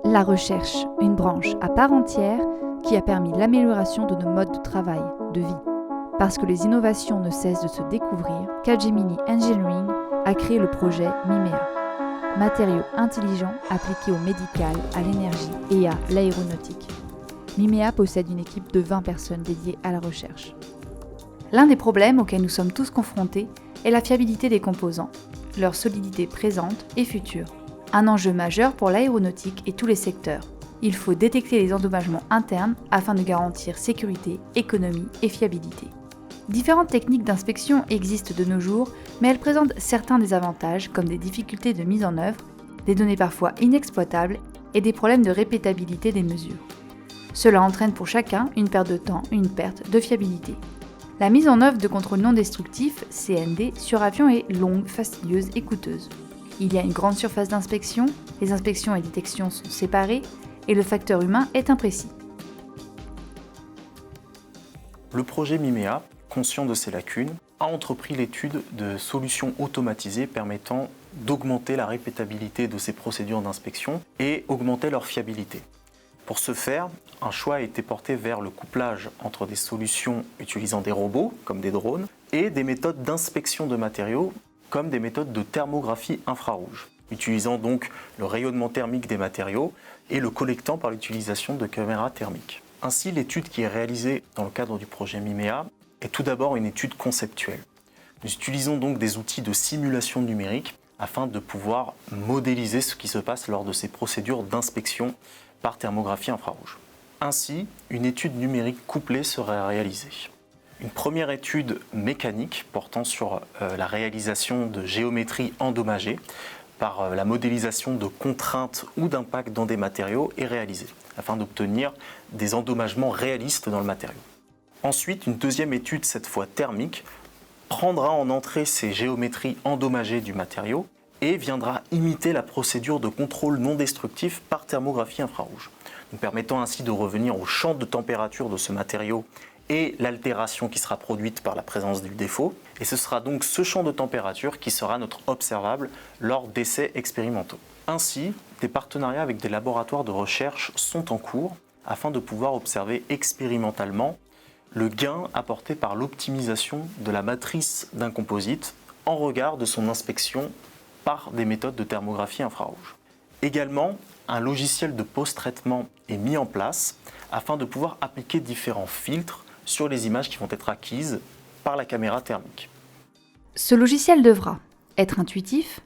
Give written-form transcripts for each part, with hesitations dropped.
La recherche, une branche à part entière qui a permis l'amélioration de nos modes de travail, de vie. Parce que les innovations ne cessent de se découvrir, Capgemini Engineering a créé le projet Mimea. Matériaux intelligents appliqués au médical, à l'énergie et à l'aéronautique. Mimea possède une équipe de 20 personnes dédiées à la recherche. L'un des problèmes auxquels nous sommes tous confrontés est la fiabilité des composants, leur solidité présente et future. Un enjeu majeur pour l'aéronautique et tous les secteurs. Il faut détecter les endommagements internes afin de garantir sécurité, économie et fiabilité. Différentes techniques d'inspection existent de nos jours, mais elles présentent certains désavantages comme des difficultés de mise en œuvre, des données parfois inexploitables et des problèmes de répétabilité des mesures. Cela entraîne pour chacun une perte de temps, une perte de fiabilité. La mise en œuvre de contrôle non destructif, CND, sur avion est longue, fastidieuse et coûteuse. Il y a une grande surface d'inspection, les inspections et détections sont séparées et le facteur humain est imprécis. Le projet Mimea, conscient de ses lacunes, a entrepris l'étude de solutions automatisées permettant d'augmenter la répétabilité de ces procédures d'inspection et augmenter leur fiabilité. Pour ce faire, un choix a été porté vers le couplage entre des solutions utilisant des robots, comme des drones, et des méthodes d'inspection de matériaux, comme des méthodes de thermographie infrarouge, utilisant donc le rayonnement thermique des matériaux et le collectant par l'utilisation de caméras thermiques. Ainsi, l'étude qui est réalisée dans le cadre du projet Mimea est tout d'abord une étude conceptuelle. Nous utilisons donc des outils de simulation numérique afin de pouvoir modéliser ce qui se passe lors de ces procédures d'inspection par thermographie infrarouge. Ainsi, une étude numérique couplée serait réalisée. Une première étude mécanique portant sur la réalisation de géométrie endommagée par la modélisation de contraintes ou d'impact dans des matériaux est réalisée, afin d'obtenir des endommagements réalistes dans le matériau. Ensuite, une deuxième étude, cette fois thermique, prendra en entrée ces géométries endommagées du matériau et viendra imiter la procédure de contrôle non destructif par thermographie infrarouge, nous permettant ainsi de revenir au champ de température de ce matériau et l'altération qui sera produite par la présence du défaut. Et ce sera donc ce champ de température qui sera notre observable lors d'essais expérimentaux. Ainsi, des partenariats avec des laboratoires de recherche sont en cours afin de pouvoir observer expérimentalement le gain apporté par l'optimisation de la matrice d'un composite en regard de son inspection par des méthodes de thermographie infrarouge. Également, un logiciel de post-traitement est mis en place afin de pouvoir appliquer différents filtres sur les images qui vont être acquises par la caméra thermique. Ce logiciel devra être intuitif,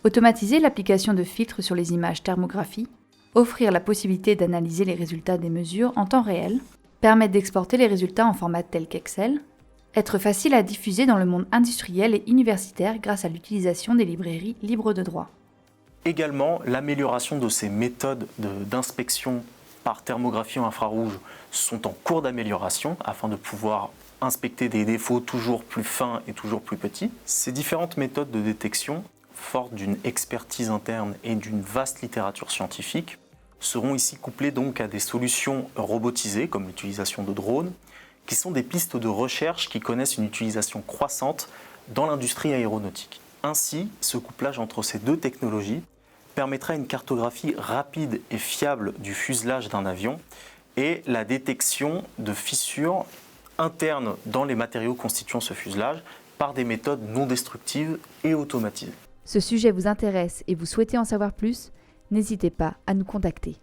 automatiser l'application de filtres sur les images thermographie, offrir la possibilité d'analyser les résultats des mesures en temps réel, permettre d'exporter les résultats en format tel qu'Excel, être facile à diffuser dans le monde industriel et universitaire grâce à l'utilisation des librairies libres de droit. Également, l'amélioration de ces méthodes d'inspection par thermographie infrarouge sont en cours d'amélioration afin de pouvoir inspecter des défauts toujours plus fins et toujours plus petits. Ces différentes méthodes de détection, fortes d'une expertise interne et d'une vaste littérature scientifique, seront ici couplées donc à des solutions robotisées comme l'utilisation de drones, qui sont des pistes de recherche qui connaissent une utilisation croissante dans l'industrie aéronautique. Ainsi, ce couplage entre ces deux technologies permettra une cartographie rapide et fiable du fuselage d'un avion et la détection de fissures internes dans les matériaux constituant ce fuselage par des méthodes non destructives et automatisées. Ce sujet vous intéresse et vous souhaitez en savoir plus ? N'hésitez pas à nous contacter.